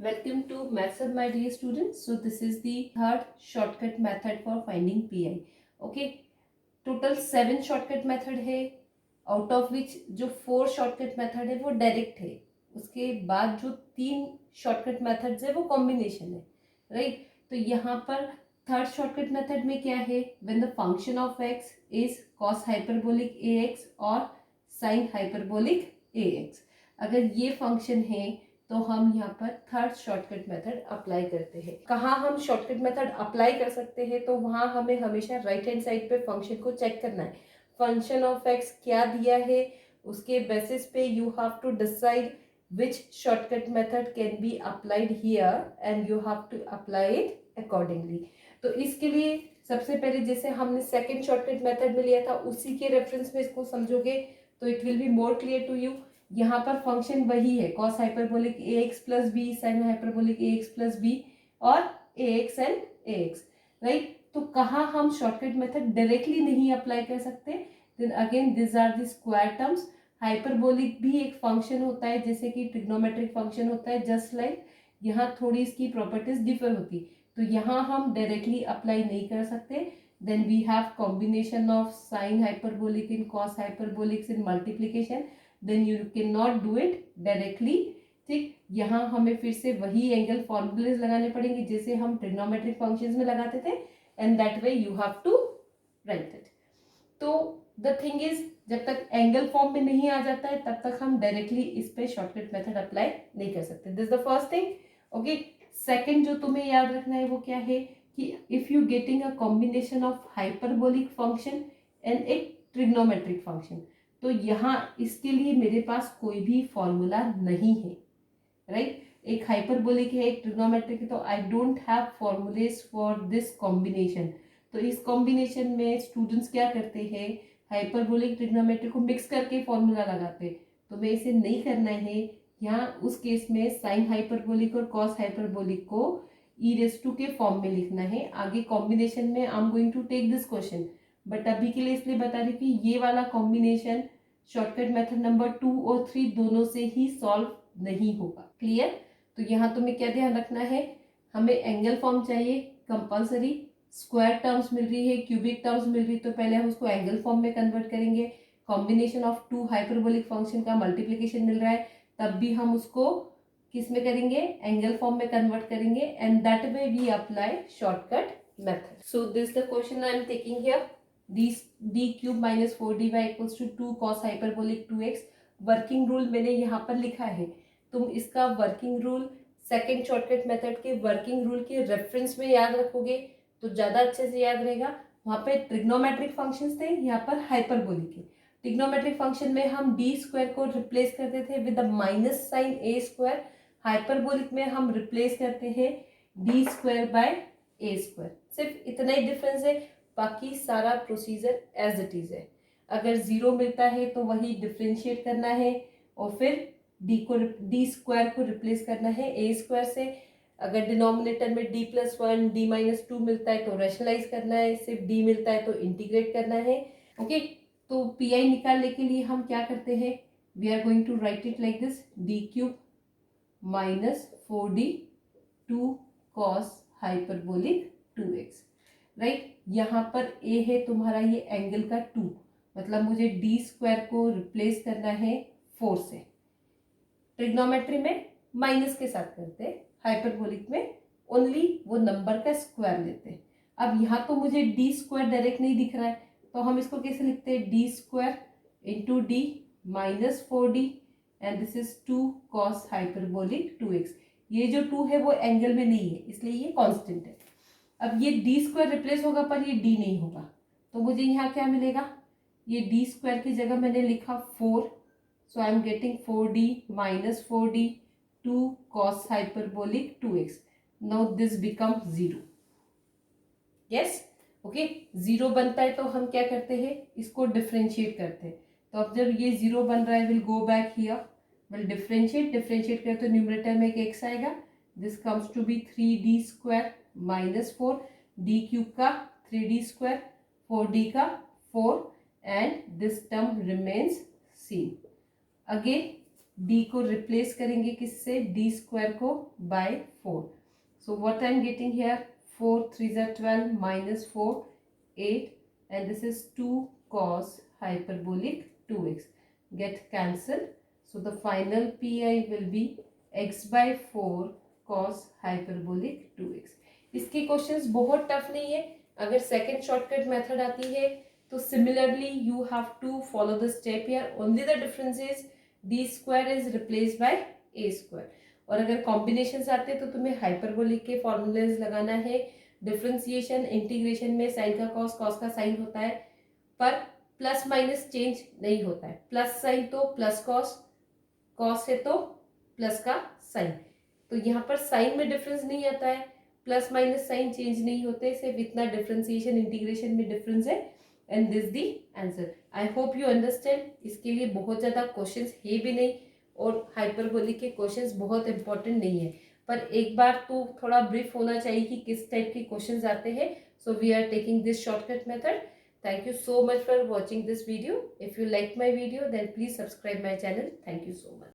Welcome to MathSub, my dear students. So this is the third shortcut method for finding PI. Okay, total 7 shortcut method है, out of which जो 4 shortcut method है वो direct है, उसके बाद जो 3 shortcut methods है वो कॉम्बिनेशन है, राइट। तो यहाँ पर थर्ड शॉर्टकट मेथड में क्या है, when the function of x is cos hyperbolic A x और साइन हाइपरबोलिक ए एक्स, अगर ये फंक्शन है तो हम यहाँ पर थर्ड शॉर्टकट मेथड अप्लाई करते हैं। कहाँ हम शॉर्टकट मेथड अप्लाई कर सकते हैं, तो वहाँ हमें हमेशा राइट हैंड साइड पे फंक्शन को चेक करना है। फंक्शन ऑफ एक्स क्या दिया है, उसके बेसिस पे you have to decide which shortcut method can be applied here and you have to apply it accordingly. तो इसके लिए सबसे पहले जैसे हमने सेकेंड शॉर्टकट मेथड में लिया था उसी के रेफरेंस में इसको समझोगे तो it will be more clear to you. यहाँ पर फंक्शन वही है, cos hyperbolic A X plus B, sine hyperbolic A X plus B और A X and A X, right. तो कहाँ हम शॉर्टकट मेथड डायरेक्टली नहीं अप्लाई कर सकते, then again this are the square terms. Hyperbolic भी एक फंक्शन होता है जैसे कि ट्रिग्नोमेट्रिक फंक्शन होता है, जस्ट लाइक यहाँ थोड़ी इसकी प्रॉपर्टीज डिफर होती, तो यहाँ हम डायरेक्टली अप्लाई नहीं कर सकते। Then we have combination of sine hyperbolic in cos hyperbolic in multiplication, then you can not do it directly, ठीक। यहाँ हमें फिर से वही एंगल फॉर्मूलेज लगाने पड़ेंगे जैसे हम ट्रिग्नोमेट्रिक फंक्शंस में लगाते थे, and that way you have to write it. तो द थिंग इज, जब तक एंगल फॉर्म में नहीं आ जाता है तब तक हम डायरेक्टली इस पे शॉर्टकट मेथड अप्लाई नहीं कर सकते। This the first thing. Okay, second जो तुम्हें याद रखना है वो क्या है कि if you getting a combination of hyperbolic function and A trigonometric function, तो यहाँ इसके लिए मेरे पास कोई भी फॉर्मूला नहीं है, राइट। एक हाइपरबोलिक है, एक ट्रिग्नोमेट्रिक है, तो I don't have formulas for this combination. तो इस कॉम्बिनेशन में स्टूडेंट्स क्या करते हैं, हाइपरबोलिक ट्रिग्नोमेट्रिक को मिक्स करके फॉर्मूला लगाते हैं, तो मैं इसे नहीं करना है। यहाँ उस केस में साइन हाइपरबोलिक और कॉस हाइपरबोलिक को ई रेस टू के फॉर्म में लिखना है। आगे कॉम्बिनेशन में I am going to take this question, but अभी के लिए इसलिए बता रही कि ये वाला कॉम्बिनेशन शॉर्टकट मेथड नंबर 2 और 3 दोनों से ही सॉल्व नहीं होगा। क्लियर। तो यहाँ तुम्हें क्या ध्यान रखना है, हमें एंगल फॉर्म चाहिए कंपल्सरी, स्क्वायर टर्म्स मिल रही है, क्यूबिक टर्म्स मिल रही है, तो पहले हम उसको एंगल फॉर्म में कन्वर्ट करेंगे। कॉम्बिनेशन ऑफ 2 हाइपरबोलिक फंक्शन का मल्टीप्लीकेशन मिल रहा है, तब भी हम उसको किस में करेंगे, एंगल फॉर्म में कन्वर्ट करेंगे, and that way we apply shortcut method. So this the question I am taking here, d cube minus 4dy equals to 2 cos hyperbolic 2x। Working rule मैंने यहाँ पर लिखा है, तुम इसका working rule second shortcut method के working rule के reference में याद रखोगे तो ज़्यादा अच्छे से याद रहेगा। वहाँ पे ट्रिग्नोमेट्रिक फंक्शंस थे, यहाँ पर हाइपरबोलिक है। ट्रिग्नोमेट्रिक फंक्शन में हम डी स्क्वायर को रिप्लेस करते थे with the minus sign a square, hyperbolic में हम रिप्लेस करते हैं D square by a square. सिर्फ इतना ही डिफरेंस है, बाकी सारा प्रोसीजर एज इट इज है। अगर जीरो मिलता है तो वही डिफ्रेंशिएट करना है और फिर डी स्क्वायर को रिप्लेस करना है ए स्क्वायर से। अगर डिनोमिनेटर में d प्लस 1 d माइनस 2 मिलता है तो रैशनलाइज करना है, सिर्फ d मिलता है तो इंटीग्रेट करना है। ओके, तो पी निकालने के लिए हम क्या करते हैं, we are going to write it like this, D cube minus 4d 2 cos hyperbolic 2x, right. यहाँ पर a है तुम्हारा ये एंगल का 2, मतलब मुझे डी स्क्वायर को रिप्लेस करना है 4 से। ट्रिग्नोमेट्री में माइनस के साथ करते हैं, हाइपरबोलिक में ओनली वो नंबर का स्क्वायर लेते हैं। अब यहाँ तो मुझे डी स्क्वायर डायरेक्ट नहीं दिख रहा है, तो हम इसको कैसे लिखते हैं, D square into D minus 4d and this is 2 cos hyperbolic 2x। ये जो 2 है वो एंगल में नहीं है इसलिए ये कांस्टेंट है। अब ये डी स्क्वायर रिप्लेस होगा पर ये डी नहीं होगा, तो मुझे यहाँ क्या मिलेगा, ये डी स्क्वायर की जगह मैंने लिखा 4, so I am getting 4d minus 4d 2 cos hyperbolic 2x. Now this becomes 0. Yes? Okay, zero बनता है तो हम क्या करते हैं, इसको डिफ्रेंशिएट करते हैं। तो अब जब ये जीरो बन रहा है, will go back here, will differentiate करते तो न्यूमरेटर में एक एक्स आएगा, this comes to be 3d square minus 4, D cube का 3d स्क्वायर 4d का 4 and this term remains same. Again D को रिप्लेस करेंगे किससे, डी स्क्वायर को by 4. So what I am getting here, 4 3 ज़ा 12 minus 4 8 and this is 2 cos hyperbolic 2x get cancelled. So the final pi will be x by 4 cos hyperbolic 2x. इसके questions बहुत tough नहीं है. अगर second shortcut method आती है तो similarly you have to follow the step here. Only the difference is D square is replace by a square. और अगर कॉम्बिनेशन आते हैं तो तुम्हें हाइपरबोलिक के फॉर्मूलेज लगाना है. डिफ्रेंसिएशन इंटीग्रेशन में साइन का कॉस, कॉस का साइन होता है, पर प्लस माइनस चेंज नहीं होता है. प्लस साइन तो प्लस कॉस, कॉस है तो प्लस का साइन. तो यहाँ पर साइन में डिफरेंस नहीं आता है, प्लस माइनस साइन चेंज नहीं होते, सिर्फ इतना डिफ्रेंसिएशन इंटीग्रेशन में डिफरेंस है. And this the answer. I hope you understand. इसके लिए बहुत ज़्यादा क्वेश्चंस है भी नहीं और हाइपरबोलिक के क्वेश्चंस बहुत इंपॉर्टेंट नहीं है, पर एक बार तो थोड़ा ब्रीफ होना चाहिए कि किस टाइप के क्वेश्चंस आते हैं. So we are taking this shortcut method. Thank you so much for watching this video. If you like my video, then please subscribe my channel. Thank you so much.